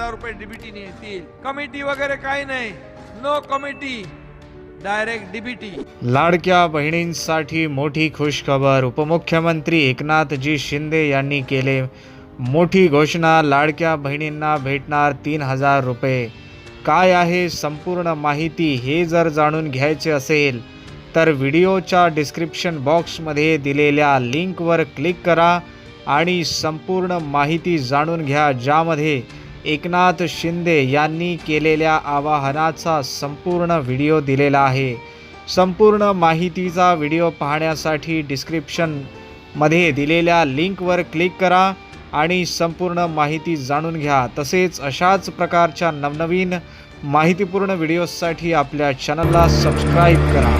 1000 रुपये डीबीटी येतील. कमिटी वगैरे काही नाही, नो कमिटी, डायरेक्ट डीबीटी. लाडक्या बहिणींसाठी मोठी खुशखबर. उपमुख्यमंत्री एकनाथजी शिंदे यांनी केले मोठी घोषणा. लाडक्या बहिणींना भेटणार 3000 रुपये. काय आहे संपूर्ण माहिती हे जर जाणून घ्यायचे असेल तर व्हिडिओच्या डिस्क्रिप्शन बॉक्समध्ये दिलेल्या लिंकवर क्लिक करा आणि संपूर्ण माहिती जाणून घ्या, ज्यामध्ये एकनाथ शिंदे यांनी केलेल्या आवाहनाचा संपूर्ण व्हिडिओ दिलेला आहे. संपूर्ण माहितीचा व्हिडिओ पाहण्यासाठी डिस्क्रिप्शनमध्ये दिलेल्या लिंकवर क्लिक करा आणि संपूर्ण माहिती जाणून घ्या. तसेच अशाच प्रकारच्या नवनवीन माहितीपूर्ण व्हिडिओसाठी आपल्या चॅनलला सबस्क्राईब करा.